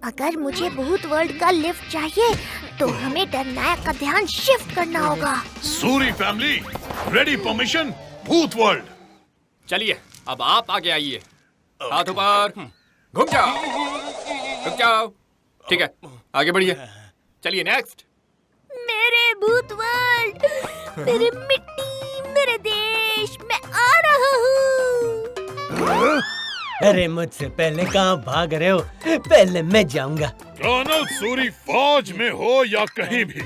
अगर मुझे भूत वर्ल्ड का लिफ्ट चाहिए तो हमें डरनायक का ध्यान शिफ्ट करना होगा। सूरी फैमिली, रेडी परमिशन भूत वर्ल्ड। चलिए अब आप आगे आइए, हाथ ऊपर, घूम जाओ, रुक जाओ। ठीक है, आगे बढ़िए। चलिए नेक्स्ट। मेरे भूत वर्ल्ड, मेरी मिट्टी, मेरे देश, मैं आ रहा हूँ। अरे मुझसे पहले कहाँ भाग रहे हो? पहले मैं जाऊंगा। कर्नल सूरी फौज में हो या कहीं भी,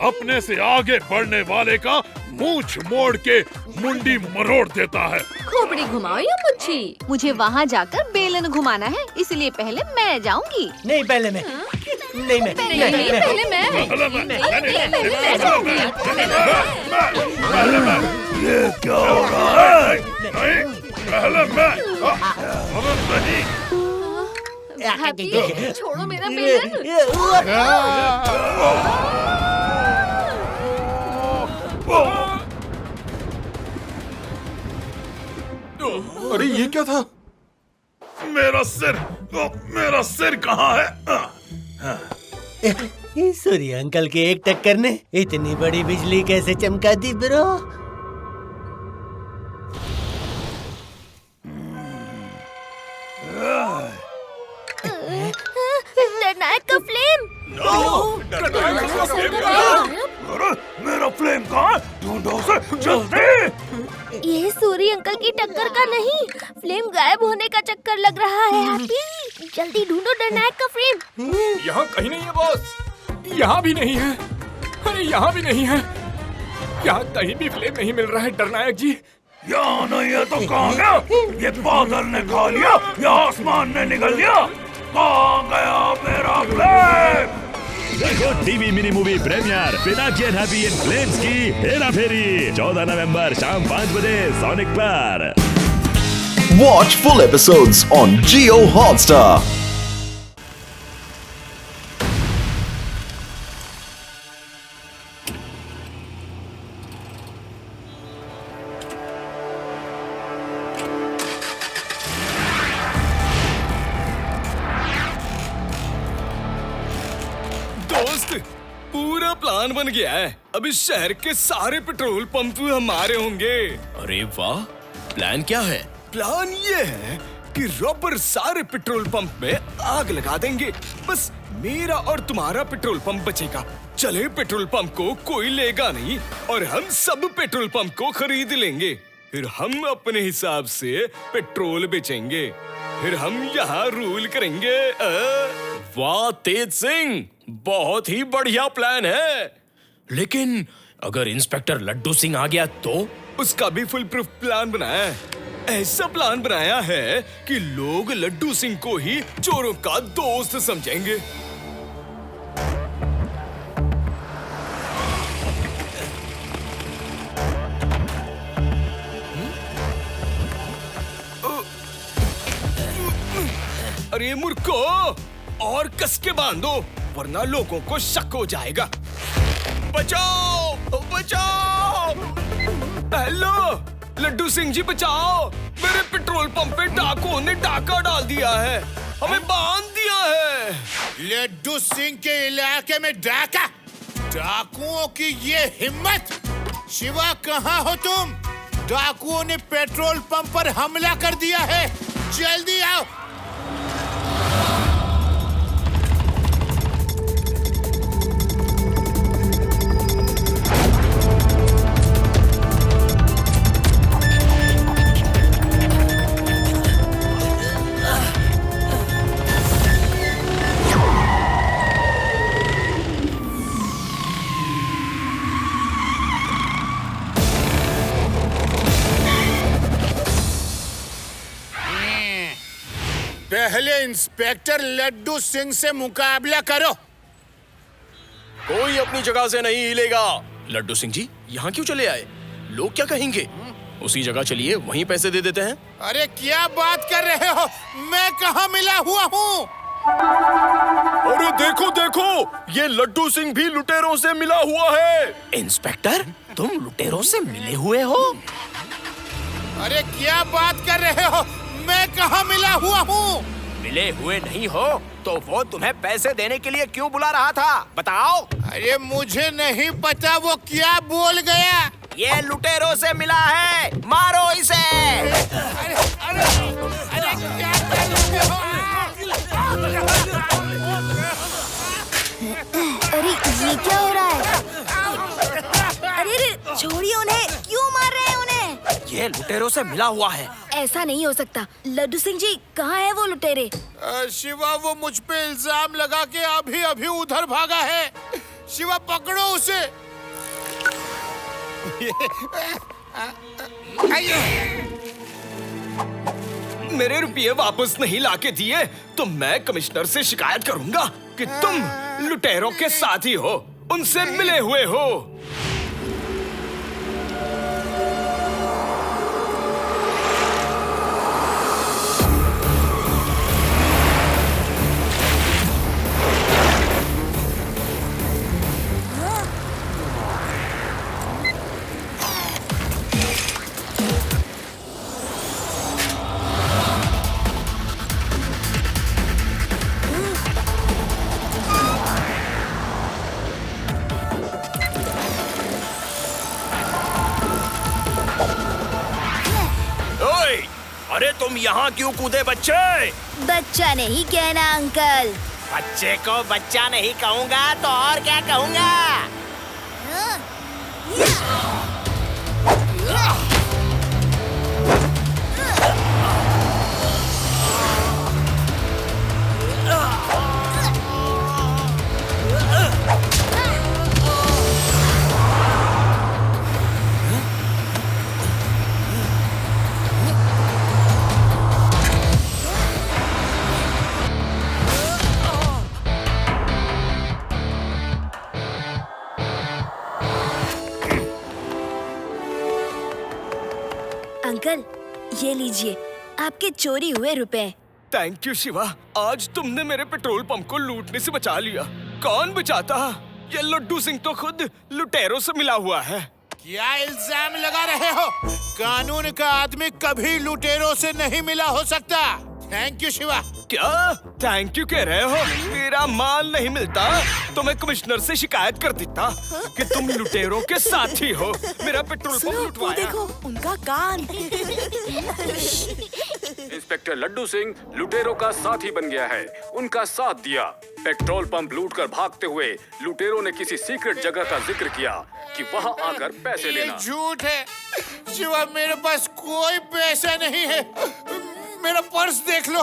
अपने से आगे बढ़ने वाले का मूंछ मोड़ के मुंडी मरोड़ देता है। खोपड़ी घुमाओ या मुच्छी? मुझे वहाँ जाकर बेलन घुमाना है, इसलिए पहले मैं जाऊंगी। नहीं पहले मैं। नहीं मैं। पहले मैं। ये क्या हो रहा है? पहले मैं। हैप्पी, छोड़ो मेरा बेलन। अरे ये क्या था? मेरा सिर कहाँ है? सूर्य अंकल के एक टक्कर ने इतनी बड़ी बिजली कैसे चमका दी ब्रो? डरनायक का फ्लेम। मेरा फ्लेम कहाँ? ढूंढो उसे जल्दी। ये सूरी अंकल की टक्कर का नहीं, फ्लेम गायब होने का चक्कर लग रहा है। हैप्पी, जल्दी ढूंढो डरनायक का फ्लेम। यहाँ कहीं नहीं है बॉस। यहाँ भी नहीं है। अरे यहाँ भी नहीं है। यहाँ कहीं भी फ्लेम नहीं मिल रहा है डरनायक जी। यहाँ नहीं है तो कहाँ गया? ये बादल ने खा लिया या आसमान ने निगल लिया? कहाँ गया मेरा फ्लेम? देखो TV mini movie premiere Pinaki and happy in flames की हेरा फेरी 14 नवंबर शाम 5 बजे सोनिक पर। Watch full episodes on Jio Hotstar. दोस्त, पूरा प्लान बन गया है। अब इस शहर के सारे पेट्रोल पंप हमारे होंगे। अरे वाह, प्लान क्या है? प्लान ये है कि रॉबर सारे पेट्रोल पंप में आग लगा देंगे। बस मेरा और तुम्हारा पेट्रोल पंप बचेगा। चले पेट्रोल पंप को कोई लेगा नहीं और हम सब पेट्रोल पंप को खरीद लेंगे। फिर हम अपने हिसाब से पेट्रोल बेचेंगे। फिर हम यहाँ रूल करेंगे। वाह तेज सिंह, बहुत ही बढ़िया प्लान है। लेकिन अगर इंस्पेक्टर लड्डू सिंह आ गया तो? उसका भी फुल प्रूफ प्लान बनाया है। ऐसा प्लान बनाया है कि लोग लड्डू सिंह को ही चोरों का दोस्त समझेंगे। अरे मूर्खो, और कस के बांधो वरना लोगों को शक हो जाएगा। बचाओ बचाओ! हेलो लड्डू सिंह जी, बचाओ! मेरे पेट्रोल पंप पे डाकुओं ने डाका डाल दिया है, हमें बांध दिया है। लड्डू सिंह के इलाके में डाका? डाकुओं की ये हिम्मत! शिवा कहाँ हो तुम? डाकुओं ने पेट्रोल पंप पर हमला कर दिया है, जल्दी आओ। पहले इंस्पेक्टर लड्डू सिंह से मुकाबला करो। कोई अपनी जगह से नहीं हिलेगा। लड्डू सिंह जी, यहाँ क्यों चले आए? लोग क्या कहेंगे? उसी जगह चलिए, वहीं पैसे दे देते हैं। अरे क्या बात कर रहे हो? मैं कहाँ मिला हुआ हूँ? अरे देखो देखो, ये लड्डू सिंह भी लुटेरों से मिला हुआ है। इंस्पेक्टर, तुम लुटेरों से मिले हुए हो? अरे क्या बात कर रहे हो? मैं कहाँ मिला हुआ हूँ? मिले हुए नहीं हो तो वो तुम्हें पैसे देने के लिए क्यों बुला रहा था? बताओ। अरे मुझे नहीं पता वो क्या बोल गया। ये लुटेरों से मिला है, मारो इसे। अरे अरे अरे क्या कर रहे हो? अरे ये क्या हो रहा है? अरे अरे छोड़िए उन्हें, क्यों मार रहे हैं उन्हें? ये लुटेरों से मिला हुआ है। ऐसा नहीं हो सकता। लड्डू सिंह जी, कहाँ है वो लुटेरे? शिवा वो मुझ पे इल्जाम लगा के अभी अभी उधर भागा है। शिवा पकड़ो उसे। मेरे रुपये वापस नहीं लाके दिए तो मैं कमिश्नर से शिकायत करूंगा कि तुम लुटेरों के साथी हो, उनसे मिले हुए हो। अरे तुम यहाँ क्यों कूदे बच्चे? बच्चा नहीं कहना अंकल। बच्चे को बच्चा नहीं कहूँगा तो और क्या कहूँगा? अंकल, ये लीजिए आपके चोरी हुए रुपए। थैंक यू शिवा, आज तुमने मेरे पेट्रोल पंप को लूटने से बचा लिया। कौन बचाता? ये लड्डू सिंह तो खुद लुटेरों से मिला हुआ है। क्या इल्जाम लगा रहे हो? कानून का आदमी कभी लुटेरों से नहीं मिला हो सकता। Thank you Shiva. क्या थैंक यू कह रहे हो? मेरा माल नहीं मिलता तो मैं कमिश्नर से शिकायत कर देता कि तुम लुटेरों के साथी हो। मेरा पेट्रोल पंप लुटवाया। देखो उनका कान। इंस्पेक्टर लड्डू सिंह लुटेरों का साथी बन गया है। उनका साथ दिया। पेट्रोल पंप लूटकर भागते हुए लुटेरों ने किसी सीक्रेट जगह का जिक्र किया कि वहां आकर पैसे लेना। ये झूठ है शिवा, मेरे पास कोई पैसा नहीं है। मेरा पर्स देख लो,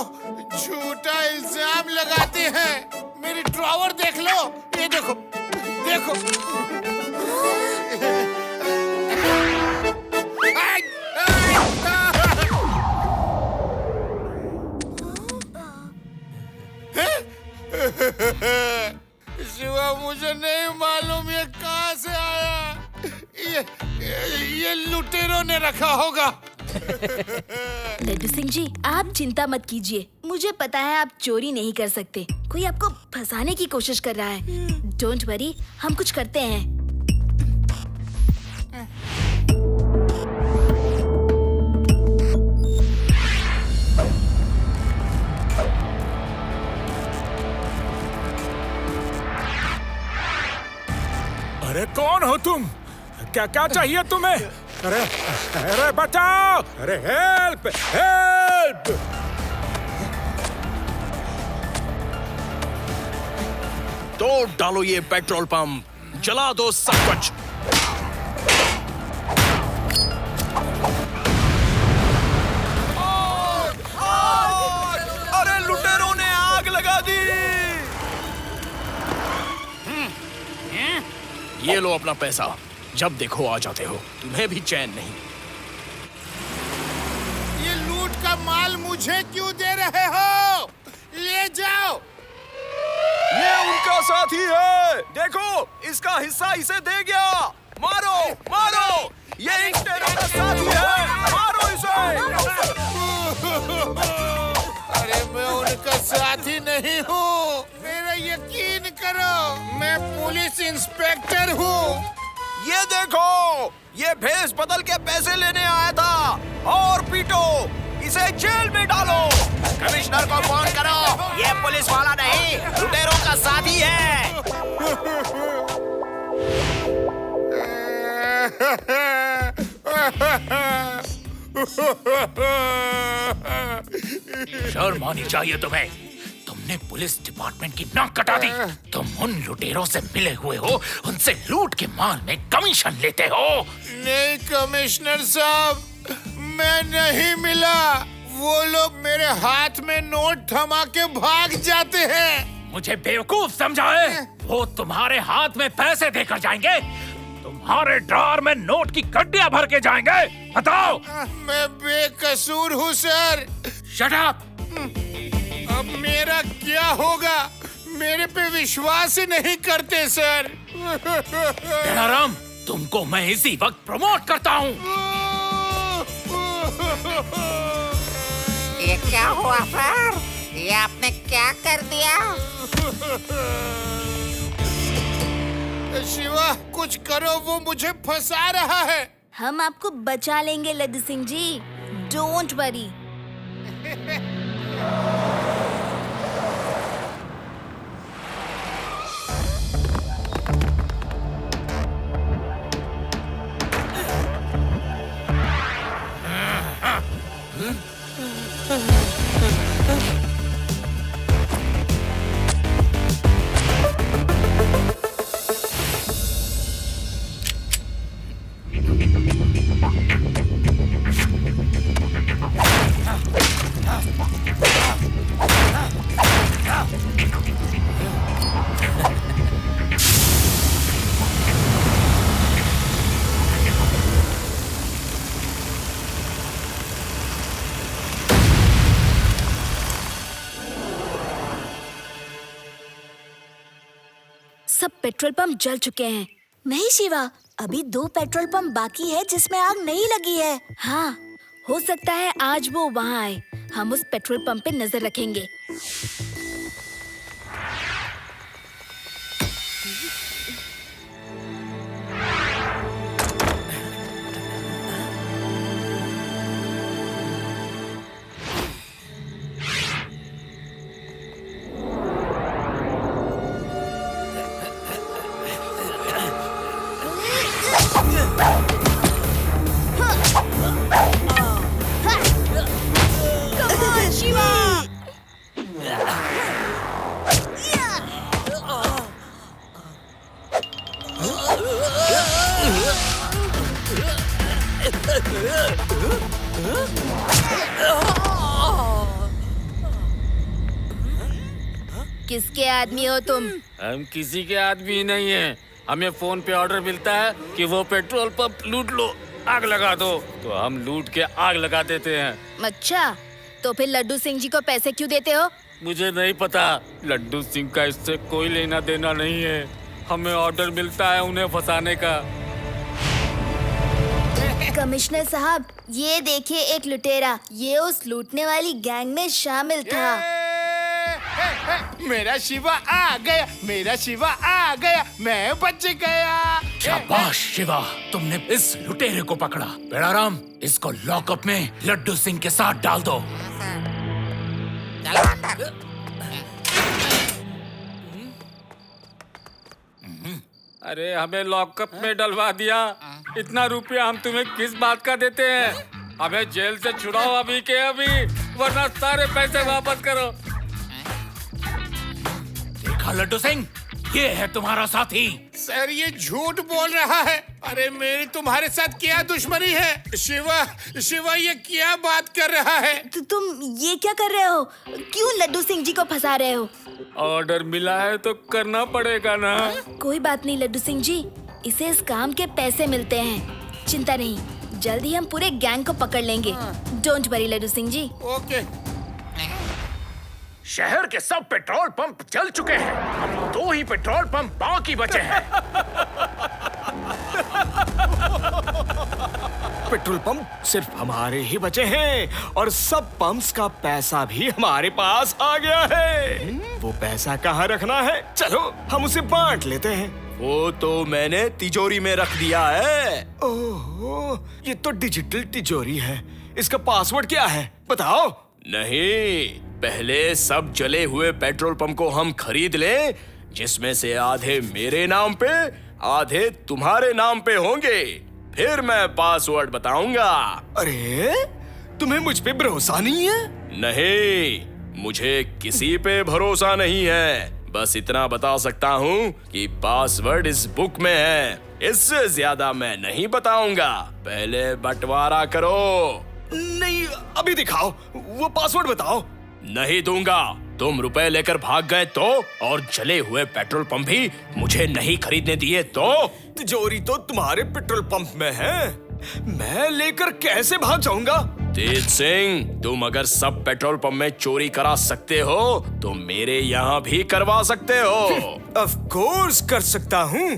झूठा इल्जाम लगाते हैं। मेरी ड्रॉवर देख लो, ये देखो देखो। शिवा मुझे नहीं मालूम ये कहाँ से आया। ये लुटेरों ने रखा होगा। लड्डू सिंह जी, आप चिंता मत कीजिए। मुझे पता है आप चोरी नहीं कर सकते। कोई आपको फंसाने की कोशिश कर रहा है। डोंट वरी, हम कुछ करते हैं। अरे कौन हो तुम? क्या क्या चाहिए तुम्हें? अरे अरे बचाओ! अरे हेल्प हेल्प! तोड़ डालो ये पेट्रोल पंप, जला दो सब कुछ। अरे लुटेरों ने आग लगा दी। ये लो अपना पैसा, जब देखो आ जाते हो, तुम्हें भी चैन नहीं। ये लूट का माल मुझे क्यों दे रहे हो? ले जाओ। ये उनका साथी है, देखो इसका हिस्सा इसे दे गया। मारो मारो, ये लुटेरों का साथी है, मारो इसे। अरे मैं उनका साथी नहीं हूँ, मेरा यकीन करो, मैं पुलिस इंस्पेक्टर हूँ। ये देखो, ये भेष बदल के पैसे लेने आया था। और पीटो, इसे जेल में डालो। कमिश्नर को फोन करो, ये पुलिस वाला नहीं, लुटेरों का साथी है। शर्म आनी चाहिए तुम्हें। तुमने पुलिस डिपार्टमेंट की नाक कटा दी। तुम उन लुटेरों से मिले हुए हो, उनसे लूट के माल में कमीशन लेते हो। नहीं कमिश्नर साहब, मैं नहीं मिला। वो लोग मेरे हाथ में नोट थमा के भाग जाते हैं। मुझे बेवकूफ समझा है? वो तुम्हारे हाथ में पैसे देकर जाएंगे, तुम्हारे ड्रॉर में नोट की गड्डियां भर के जाएंगे। बताओ। मैं बेकसूर हूँ सर। Shut up. अब मेरा क्या होगा? मेरे पे विश्वास ही नहीं करते सर। बेलाराम, तुमको मैं इसी वक्त प्रमोट करता हूँ। ये क्या हुआ सर? ये आपने क्या कर दिया? शिवा, कुछ करो, वो मुझे फंसा रहा है। हम आपको बचा लेंगे लड्डू सिंह जी, डोंट वरी। सब पेट्रोल पंप जल चुके हैं। नहीं शिवा, अभी 2 पेट्रोल पंप बाकी है जिसमें आग नहीं लगी है। हाँ, हो सकता है आज वो वहाँ आए। हम उस पेट्रोल पंप पे नजर रखेंगे। किसके आदमी हो तुम? हम किसी के आदमी नहीं हैं। हमें फोन पे ऑर्डर मिलता है कि वो पेट्रोल पंप लूट लो, आग लगा दो, तो हम लूट के आग लगा देते हैं। अच्छा, तो फिर लड्डू सिंह जी को पैसे क्यों देते हो? मुझे नहीं पता। लड्डू सिंह का इससे कोई लेना देना नहीं है। हमें ऑर्डर मिलता है उन्हें फंसाने का। कमिश्नर साहब, ये देखिए एक लुटेरा। ये उस लूटने वाली गैंग में शामिल था। मेरा शिवा आ गया, मेरा शिवा आ गया, मैं बच गया। शाबाश शिवा, तुमने इस लुटेरे को पकड़ा। बेलाराम, इसको लॉकअप में लड्डू सिंह के साथ डाल दो। अरे हमें लॉकअप में डलवा दिया। इतना रुपया हम तुम्हें किस बात का देते हैं? हमें जेल से छुड़ाओ अभी के अभी, वरना सारे पैसे वापस करो। देखा लड्डू सिंह, ये है तुम्हारा साथी। सर, ये झूठ बोल रहा है। अरे मेरी तुम्हारे साथ क्या दुश्मनी है? शिवा, शिवा, ये क्या बात कर रहा है? तुम ये क्या कर रहे हो? क्यों लड्डू सिंह जी को फंसा रहे हो? ऑर्डर मिला है तो करना पड़ेगा ना। कोई बात नहीं लड्डू सिंह जी, इसे इस काम के पैसे मिलते हैं। चिंता नहीं, जल्द ही हम पूरे गैंग को पकड़ लेंगे। Don't worry Laddu Singh ji. Okay. शहर के सब पेट्रोल पंप जल चुके हैं। अब 2 ही पेट्रोल पंप बाकी बचे हैं। पेट्रोल पंप सिर्फ हमारे ही बचे हैं और सब पंप्स का पैसा भी हमारे पास आ गया है। वो पैसा कहाँ रखना है? चलो हम उसे बांट लेते हैं। वो तो मैंने तिजोरी में रख दिया है। ओह, ये तो डिजिटल तिजोरी है। इसका पासवर्ड क्या है बताओ। नहीं, पहले सब जले हुए पेट्रोल पंप को हम खरीद लें, जिसमें से आधे मेरे नाम पे आधे तुम्हारे नाम पे होंगे, फिर मैं पासवर्ड बताऊंगा। अरे तुम्हें मुझ पे भरोसा नहीं है? नहीं, मुझे किसी पे भरोसा नहीं है। बस इतना बता सकता हूँ कि पासवर्ड इस बुक में है, इससे ज्यादा मैं नहीं बताऊंगा। पहले बंटवारा करो। नहीं, अभी दिखाओ, वो पासवर्ड बताओ। नहीं दूंगा। तुम रुपए लेकर भाग गए तो, और जले हुए पेट्रोल पंप भी मुझे नहीं खरीदने दिए तो। तिजोरी तो तुम्हारे पेट्रोल पंप में है, मैं लेकर कैसे भाग जाऊंगा? तेज सिंह, तुम अगर सब पेट्रोल पंप में चोरी करा सकते हो तो मेरे यहाँ भी करवा सकते हो। ऑफ कोर्स कर सकता हूँ।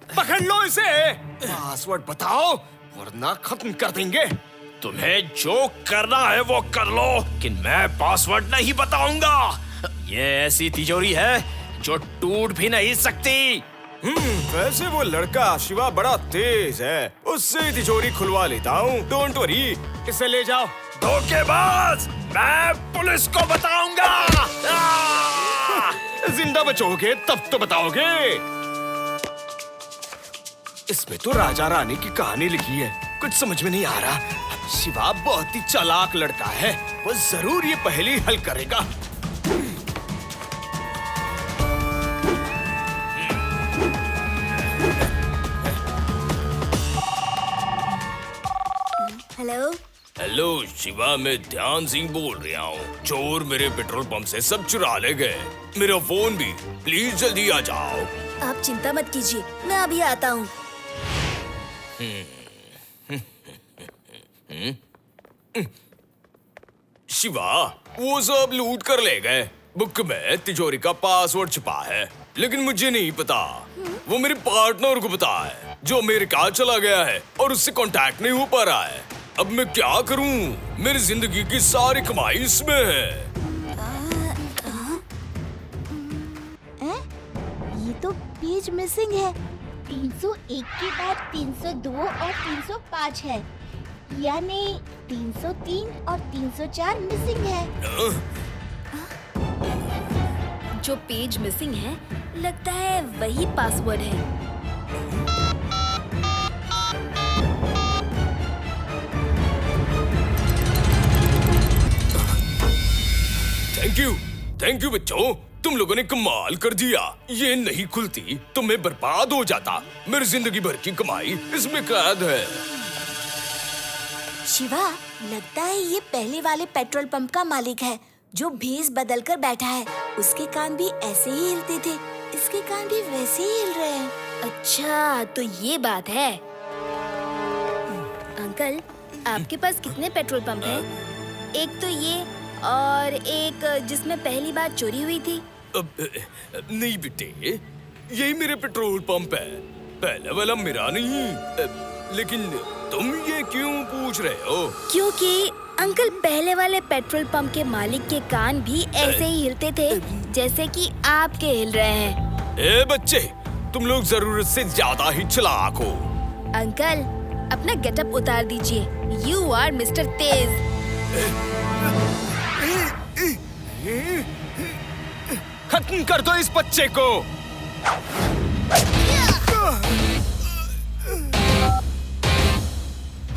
पकड़ लो इसे। पासवर्ड बताओ वरना खत्म कर देंगे। तुम्हें जो करना है वो कर लो, लेकिन मैं पासवर्ड नहीं बताऊंगा। ये ऐसी तिजोरी है जो टूट भी नहीं सकती। वैसे वो लड़का शिवा बड़ा तेज है, उससे तिजोरी खुलवा लेता हूँ। डोंट वरी, इसे ले जाओ। धोखेबाज, मैं पुलिस को बताऊंगा। जिंदा बचोगे तब तो बताओगे। इसमें तो राजा रानी की कहानी लिखी है, कुछ समझ में नहीं आ रहा। शिवा बहुत ही चालाक लड़का है, वो जरूर ये पहेली हल करेगा। हेलो हेलो शिवा, मैं ध्यान सिंह बोल रहा हूँ। चोर मेरे पेट्रोल पंप से सब चुरा ले गए, मेरा फोन भी। प्लीज जल्दी आ जाओ। आप चिंता मत कीजिए, मैं अभी आता हूँ। शिवा, वो सब लूट कर ले गए। बुक में तिजोरी का पासवर्ड छुपा है, लेकिन मुझे नहीं पता। वो मेरे पार्टनर को पता है, जो अमेरिका चला गया है और उससे कांटेक्ट नहीं हो पा रहा है। अब मैं क्या करूं? मेरी जिंदगी की सारी कमाई इसमें है। ये तो पेज मिसिंग है। 301 के बाद 302 और 305 है, यानी 303 और 304 मिसिंग है। जो पेज मिसिंग है, लगता है वही पासवर्ड है। थैंक यू बच्चों, तुम लोगों ने कमाल कर दिया। ये नहीं खुलती तो मैं बर्बाद हो जाता। मेरी जिंदगी भर की कमाई इसमें कैद है। शिवा, लगता है ये पहले वाले पेट्रोल पंप का मालिक है, जो भेस बदल कर बैठा है। उसके कान भी ऐसे ही हिलते थे, इसके कान भी वैसे ही हिल रहे हैं। अच्छा, तो ये बात है। अंकल, आपके पास कितने पेट्रोल पंप हैं? एक तो ये और एक जिसमें पहली बार चोरी हुई थी। नहीं बेटे, यही मेरे पेट्रोल पंप है, पहले वाला मेरा नहीं। लेकिन तुम ये क्यों पूछ रहे हो? क्योंकि अंकल, पहले वाले पेट्रोल पंप के मालिक के कान भी ऐसे ही हिलते थे जैसे कि आपके हिल रहे हैं। ए बच्चे, तुम लोग जरूरत से ज्यादा ही चालाक हो। अंकल, अपना गेटअप उतार दीजिए। यू आर मिस्टर तेज। खत्म कर दो इस बच्चे को।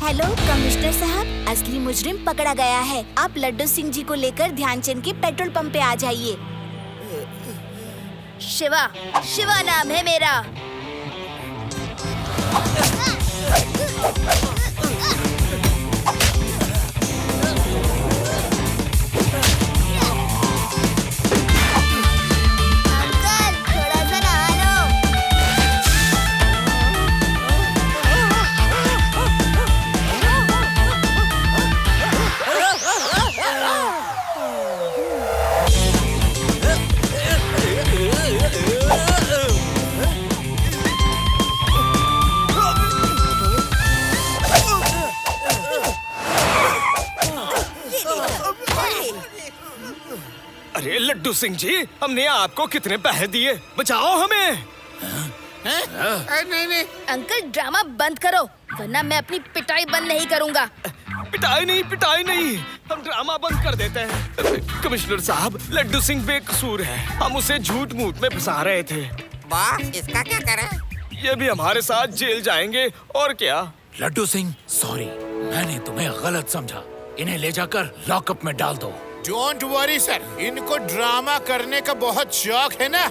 हेलो कमिश्नर साहब, असली मुजरिम पकड़ा गया है। आप लड्डू सिंह जी को लेकर ध्यानचंद के पेट्रोल पंप पे आ जाइए। शिवा, शिवा नाम है मेरा। अरे लड्डू सिंह जी, हमने आपको कितने पैसे दिए, बचाओ हमें। नहीं नहीं अंकल, ड्रामा बंद करो। वरना मैं अपनी पिटाई बंद नहीं करूंगा। पिटाई नहीं, हम ड्रामा बंद कर देते हैं। कमिश्नर साहब, लड्डू सिंह बेकसूर है, हम उसे झूठ मूठ में फंसा रहे थे। बॉस, इसका क्या करें? ये भी हमारे साथ जेल जाएंगे और क्या। लड्डू सिंह, सॉरी, मैंने तुम्हें गलत समझा। इन्हें ले जाकर लॉकअप में डाल दो। डोंट वरी सर, इनको ड्रामा करने का बहुत शौक है ना।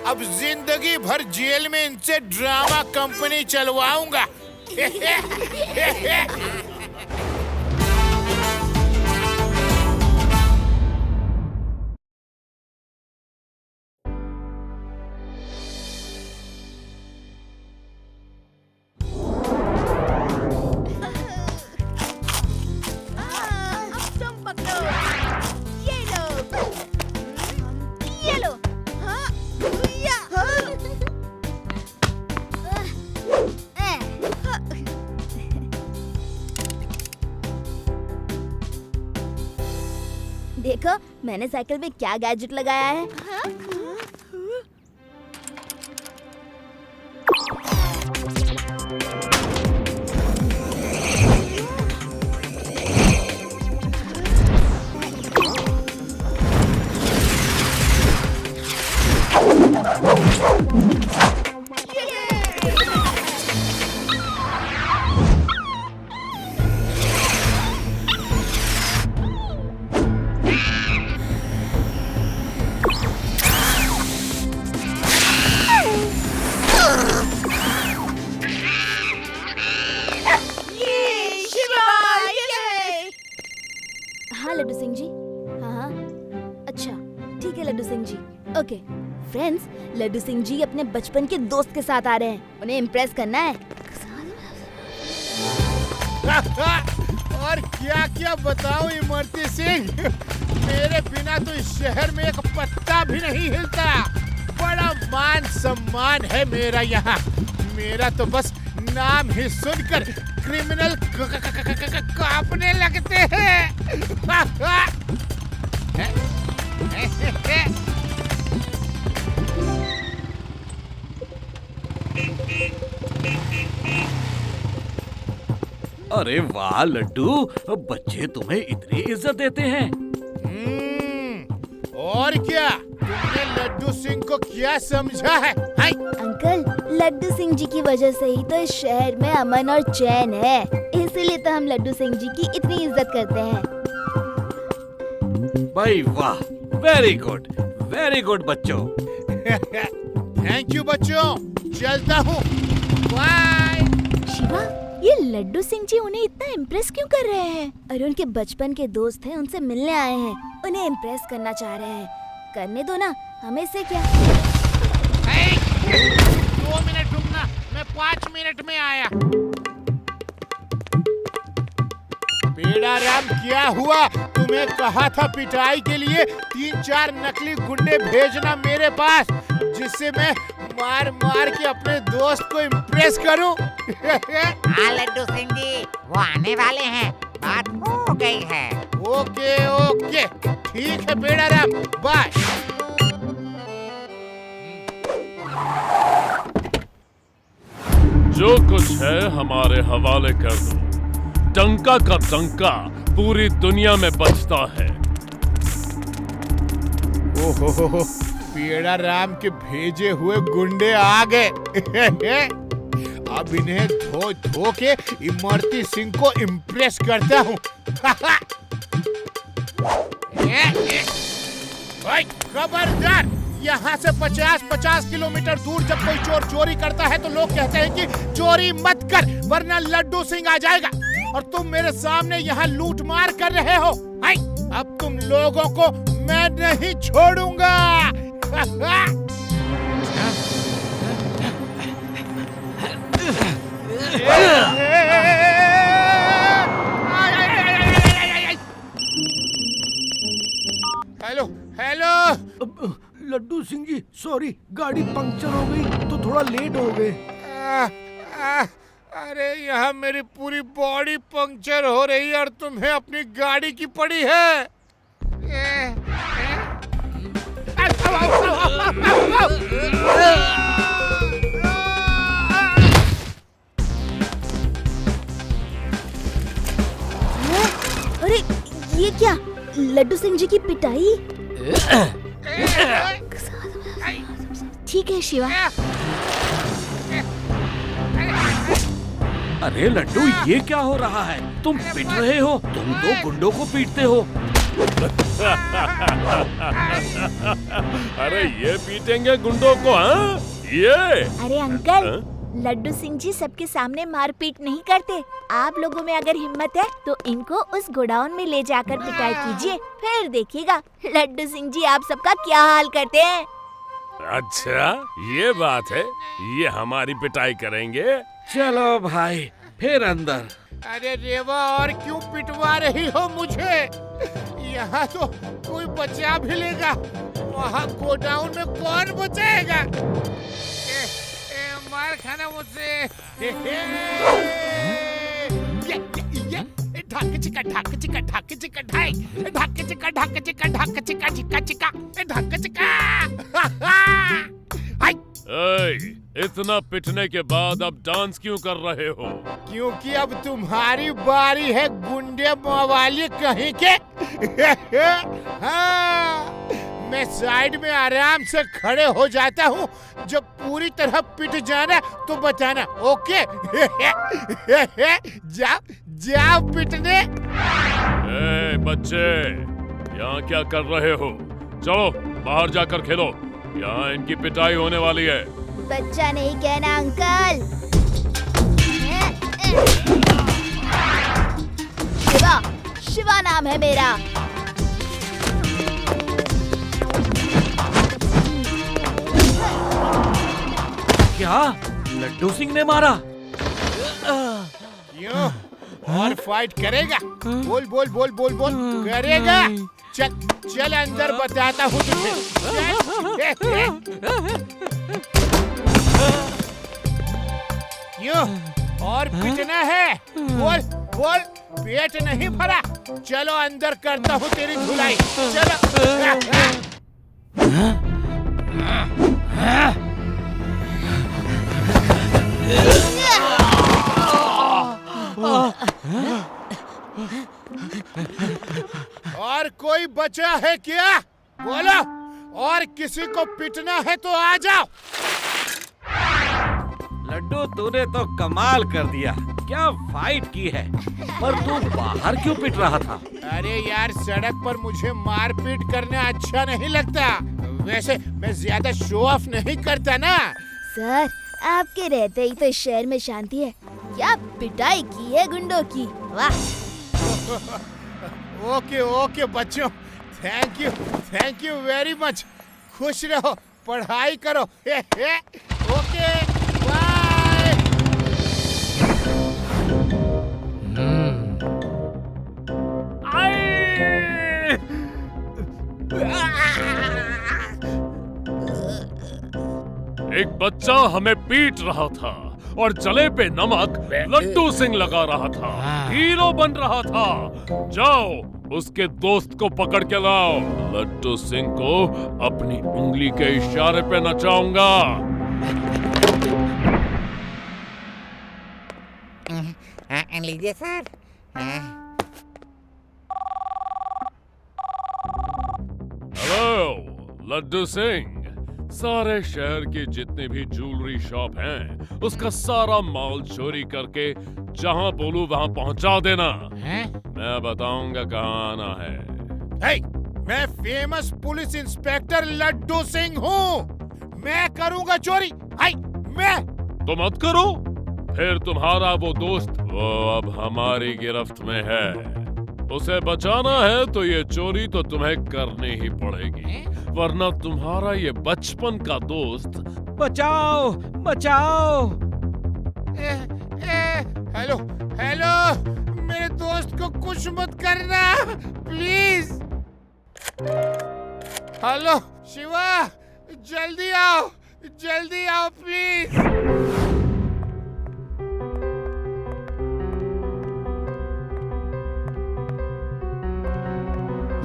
अब जिंदगी भर जेल में इनसे ड्रामा कंपनी चलवाऊंगा। देखो मैंने साइकिल में क्या गैजेट लगाया है। हाँ लड्डू सिंह जी, हाँ अच्छा ठीक है लड्डू सिंह जी। ओके फ्रेंड्स, लड्डू सिंह जी अपने बचपन के दोस्त के साथ आ रहे हैं, उन्हें इम्प्रेस करना है। और क्या क्या बताऊं इमरती सिंह, मेरे बिना तो इस शहर में एक पत्ता भी नहीं हिलता। बड़ा मान सम्मान है मेरा यहाँ। मेरा तो बस नाम ही सुनकर क्रिमिनल कांपने लगते हैं। अरे वाह लड्डू, बच्चे तुम्हें इतनी इज्जत देते हैं। और क्या, तुमने लड्डू सिंह को क्या समझा है? अंकल, लड्डू सिंह जी की वजह से ही तो इस शहर में अमन और चैन है, इसीलिए तो हम लड्डू सिंह जी की इतनी इज्जत करते हैं। भाई वाह, वेरी गुड बच्चों। थैंक यू बच्चों, चलता हूँ, बाय। शिवा, ये लड्डू सिंह जी उन्हें इतना इम्प्रेस क्यों कर रहे हैं? अरे उनके बचपन के दोस्त हैं, उनसे मिलने आए हैं, उन्हें इम्प्रेस करना चाह रहे हैं। करने दो ना, हमें से क्या। 2 मिनट रुकना, मैं 5 मिनट में आया। बेड़ा राम, क्या हुआ? तुम्हें कहा था पिटाई के लिए 3-4 नकली गुंडे भेजना मेरे पास, जिससे मैं मार मार के अपने दोस्त को इम्प्रेस करूं। हाँ लड्डू सिंह जी, वो आने वाले हैं, बात हो गई है। ओके, ठीक है बेड़ा राम, बाय। जो कुछ है हमारे हवाले कर दो। डंका का डंका पूरी दुनिया में बजता है। ओहो, पेड़ा राम के भेजे हुए गुंडे आ गए। अब इन्हें धो के इमरती सिंह को इम्प्रेस करता हूँ। खबरदार, यहाँ से 50-50 किलोमीटर दूर जब कोई चोर चोरी करता है तो लोग कहते हैं कि चोरी मत कर, वरना लड्डू सिंह आ जाएगा। और तुम मेरे सामने यहाँ लूट मार कर रहे हो। अब तुम लोगों को मैं नहीं छोड़ूंगा। हेलो लड्डू सिंह जी, सॉरी, गाड़ी पंक्चर हो गई तो थोड़ा लेट हो गए। अरे यहाँ मेरी पूरी बॉडी पंक्चर हो रही है और तुम्हें अपनी गाड़ी की पड़ी है। लड्डू सिंह जी की पिटाई। ठीक है शिवा। अरे लड्डू, ये क्या हो रहा है? तुम पिट रहे हो, तुम तो गुंडों को पीटते हो। अरे ये पीटेंगे गुंडों को, हाँ? ये अरे अंकल, लड्डू सिंह जी सबके सामने मारपीट नहीं करते। आप लोगों में अगर हिम्मत है तो इनको उस गोडाउन में ले जाकर पिटाई कीजिए, फिर देखिएगा लड्डू सिंह जी आप सबका क्या हाल करते हैं। अच्छा, ये बात है, ये हमारी पिटाई करेंगे। चलो भाई, फिर अंदर। अरे रेवा, और क्यों पिटवा रही हो मुझे? यहाँ तो कोई बचा भी लेगा, वहाँ गोडाउन में कौन बचाएगा? मार खाना मुझसे। ढाक चिका ढाक चिका ढाक चिका ढाई ढाक चिका ढाक चिका ढाक चिका चिका चिका ढाक चिका। इतना पिटने के बाद अब डांस क्यों कर रहे हो? क्योंकि अब तुम्हारी बारी है गुंडे मवाली कहीं के। हाँ, मैं साइड में आराम से खड़े हो जाता हूँ, जब पूरी तरह पिट जाना तो बताना, ओके? जाओ जाओ पिटने। ए बच्चे, यहाँ क्या कर रहे हो? चलो बाहर जाकर खेलो, यहाँ इनकी पिटाई होने वाली है। बच्चा नहीं कहना अंकल। शिवा, शिवा नाम है मेरा। क्या लड्डू सिंह ने मारा? क्यों? और फाइट करेगा? बोल बोल बोल बोल बोल, करेगा? चल चल अंदर बताता हूँ तुझे। क्यों? और पिटना है? बोल बोल, पेट नहीं भरा? चलो अंदर करता हूँ तेरी धुलाई। चलो। और कोई बचा है क्या? बोलो, और किसी को पिटना है तो आ जाओ। लड्डू, तूने तो कमाल कर दिया। क्या फाइट की है, पर तू बाहर क्यों पिट रहा था? अरे यार, सड़क पर मुझे मारपीट करना अच्छा नहीं लगता। वैसे मैं ज्यादा शो ऑफ नहीं करता ना। सर, आपके रहते ही तो शहर में शांति है। क्या पिटाई की है गुंडों की, वाह। ओके ओके बच्चों, थैंक यू वेरी मच। खुश रहो, पढ़ाई करो। Okay bye. एक बच्चा हमें पीट रहा था और जले पे नमक लड्डू सिंह लगा रहा था, हीरो बन रहा था। जाओ उसके दोस्त को पकड़ के लाओ। लड्डू सिंह को अपनी उंगली के इशारे पे नचाऊंगा। लीजिए सर। हेलो लड्डू सिंह, सारे शहर की जितनी भी ज्वेलरी शॉप हैं, उसका सारा माल चोरी करके जहां बोलूं वहां पहुंचा देना। मैं बताऊंगा कहां आना है। हे, मैं famous police inspector Laddu Singh हूँ। मैं करूंगा चोरी। हाय, मैं। तो मत करो, फिर तुम्हारा वो दोस्त वो अब हमारी गिरफ्त में है। उसे बचाना है तो ये चोरी तो तुम्हें करनी ही पड़ेगी, वरना तुम्हारा ये बचपन का दोस्त। बचाओ बचाओ। हेलो हेलो, मेरे दोस्त को कुछ मत करना प्लीज। हेलो शिवा, जल्दी आओ प्लीज।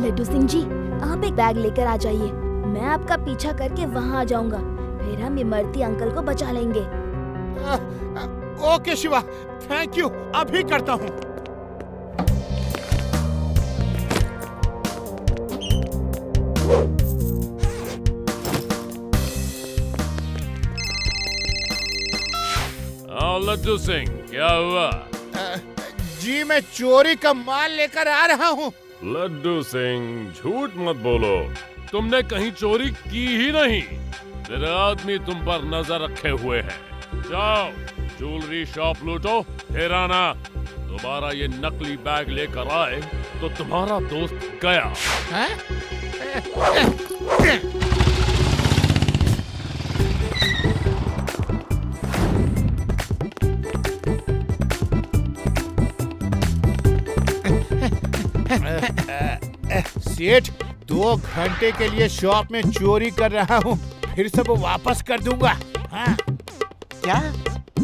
लड्डू सिंह जी, आप एक बैग लेकर आ जाइए। मैं आपका पीछा करके वहाँ आ जाऊंगा, फिर हम इमरती अंकल को बचा लेंगे। ओके शिवा, थैंक यू, अभी करता हूँ। लड्डू सिंह, क्या हुआ? जी मैं चोरी का माल लेकर आ रहा हूँ। लड्डू सिंह, झूठ मत बोलो, तुमने कहीं चोरी की ही नहीं। तेरे आदमी तुम पर नजर रखे हुए हैं। जाओ ज्वेलरी शॉप लूटो, फिर आना। दोबारा ये नकली बैग लेकर आए तो तुम्हारा दोस्त गया। सेठ, 2 घंटे के लिए शॉप में चोरी कर रहा हूँ, फिर सब वापस कर दूंगा। हाँ। क्या?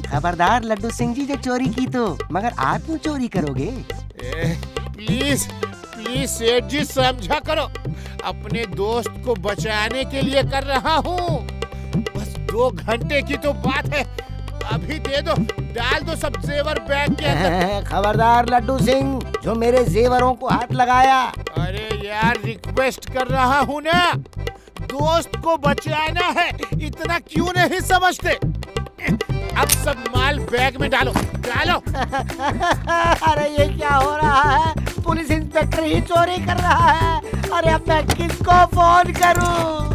खबरदार लड्डू सिंह जी, जो चोरी की तो, मगर आप क्यों चोरी करोगे? प्लीज प्लीज सेठ जी समझा करो, अपने दोस्त को बचाने के लिए कर रहा हूँ। बस 2 घंटे की तो बात है, अभी दे दो, डाल दो सब जेवर बैग के अंदर। खबरदार लड्डू सिंह, जो मेरे जेवरों को हाथ लगाया। अरे यार, रिक्वेस्ट कर रहा हूँ ना, दोस्त को बचाना है, इतना क्यों नहीं समझते? अब सब माल बैग में डालो डालो। अरे ये क्या हो रहा है? पुलिस इंस्पेक्टर ही चोरी कर रहा है। अरे अब मैं किसको फोन करूं?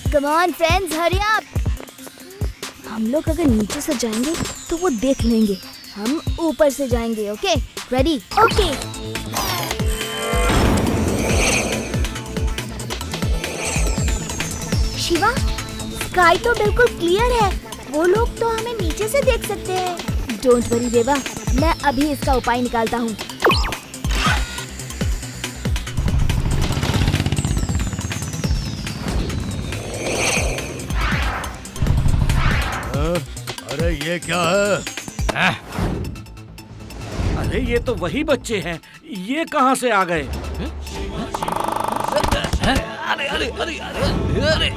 Come on friends, hurry up! हम लोग अगर नीचे से जाएंगे तो वो देख लेंगे। हम ऊपर से जाएंगे, okay? Ready? Okay. Shiva, sky तो बिल्कुल क्लियर है, वो लोग तो हमें नीचे से देख सकते हैं। डोंट वरी देवा, मैं अभी इसका उपाय निकालता हूँ। अरे ये क्या है? अरे ये तो वही बच्चे हैं, ये कहाँ से आ गए? अरे अरे अरे अरे अरे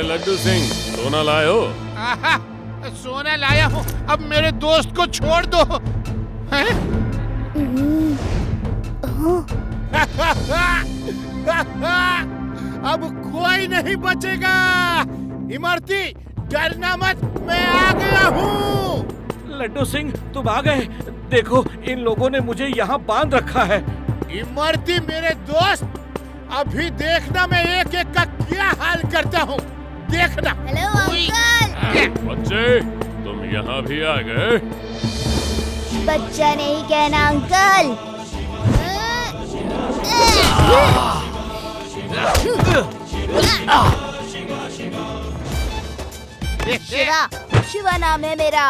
लड्डू सिंह, सोना लाए हो? सोना लाया हूँ, अब मेरे दोस्त को छोड़ दो। अब कोई नहीं बचेगा। इमरती, डरना मत, मैं आ गया हूँ। लड्डू सिंह, तुम आ गए। देखो, इन लोगों ने मुझे यहाँ बांध रखा है। इमरती मेरे दोस्त, अभी देखना मैं एक एक का क्या हाल करता हूँ, देखना। Hello uncle. बच्चे, तुम यहाँ भी आ गए? बच्चा नहीं कहना अंकल। शिवा, शिवा नाम है मेरा।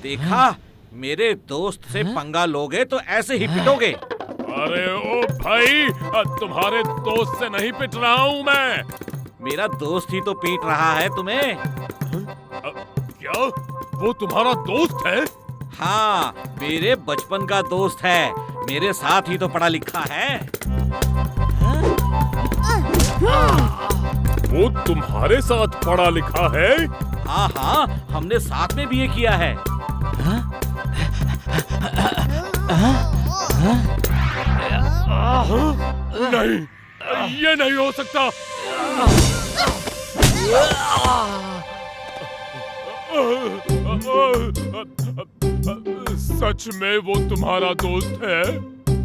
देखा, मेरे दोस्त से पंगा लोगे तो ऐसे ही पिटोगे। अरे ओ भाई, तुम्हारे दोस्त से नहीं पिट रहा हूँ मैं। मेरा दोस्त ही तो पीट रहा है तुम्हें। क्या? वो तुम्हारा दोस्त है? हाँ, मेरे बचपन का दोस्त है, मेरे साथ ही तो पढ़ा लिखा है। वो तुम्हारे साथ पढ़ा लिखा है? हाँ हाँ, हमने साथ में बीए किया है। नहीं, ये नहीं हो सकता। सच में वो तुम्हारा दोस्त है?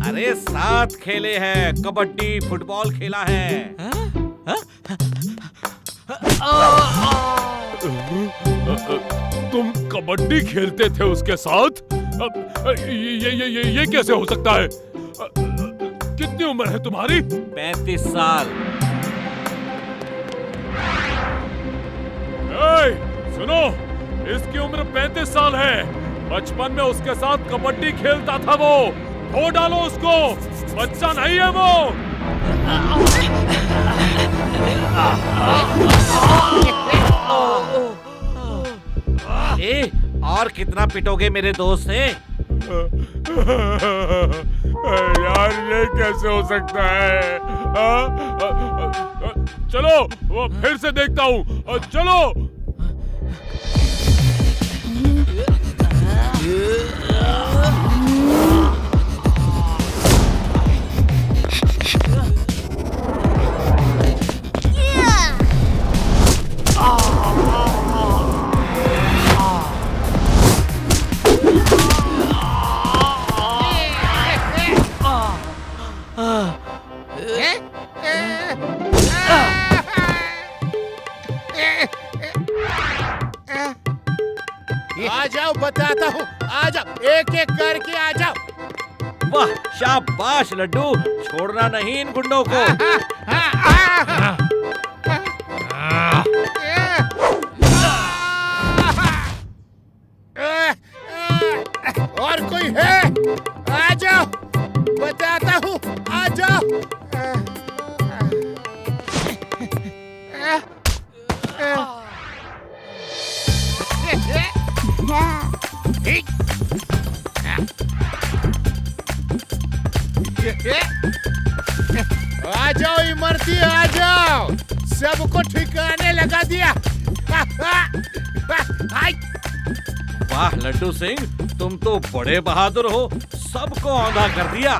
अरे साथ खेले हैं, कबड्डी फुटबॉल खेला है। तुम कबड्डी खेलते थे उसके साथ? ये कैसे हो सकता है? कितनी उम्र है तुम्हारी? 35 साल। सुनो, इसकी उम्र 35 साल है। बचपन में उसके साथ कबड्डी खेलता था वो। धो डालो उसको, बच्चा नहीं है वो। और कितना पिटोगे मेरे दोस्त से? यार ये कैसे हो सकता है? चलो वो फिर से देखता हूँ। चलो। आ जाओ, बताता हूँ। आ जाओ, एक एक करके आ जाओ। वाह, शाबाश लड्डू, छोड़ना नहीं इन गुंडों को। और कोई है? आ जाओ, बताता हूँ, आ जाओ। आ जाओ इमरती, आ जाओ। सबको ठिकाने लगा दिया। वाह लड्डू सिंह, तुम तो बड़े बहादुर हो, सबको औंधा कर दिया।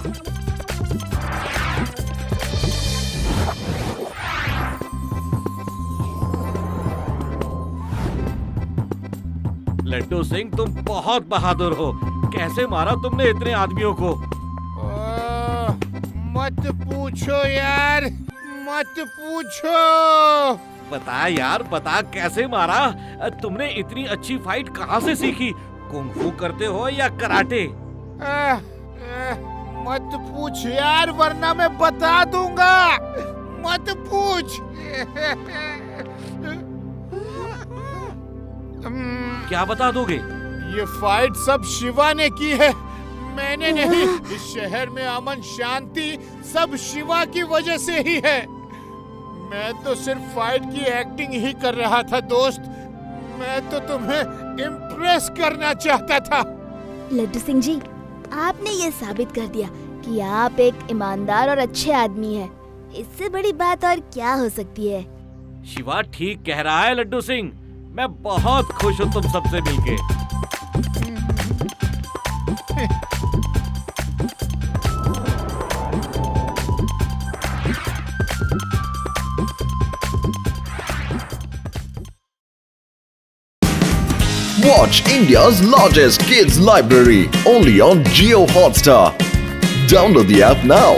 लड्डू सिंह, तुम बहुत बहादुर हो। कैसे मारा तुमने इतने आदमियों को? मत पूछो यार, मत पूछो। बता यार, बता कैसे मारा? तुमने इतनी अच्छी फाइट कहाँ से सीखी? कुंग-फू करते हो या कराटे? मत पूछ यार, वरना मैं बता दूंगा। मत पूछ। क्या बता दोगे? ये फाइट सब शिवा ने की है, मैंने नहीं। इस शहर में अमन शांति सब शिवा की वजह से ही है। मैं तो सिर्फ फाइट की एक्टिंग ही कर रहा था दोस्त। मैं तो तुम्हें इम्प्रेस करना चाहता था। लड्डू सिंह जी, आपने ये साबित कर दिया कि आप एक ईमानदार और अच्छे आदमी हैं। इससे बड़ी बात और क्या हो सकती है? शिवा ठीक कह रहा है लड्डू सिंह। मैं बहुत खुश हूँ तुम सबसे मिलके। Watch India's largest kids library only on Jio Hotstar. Download the app now.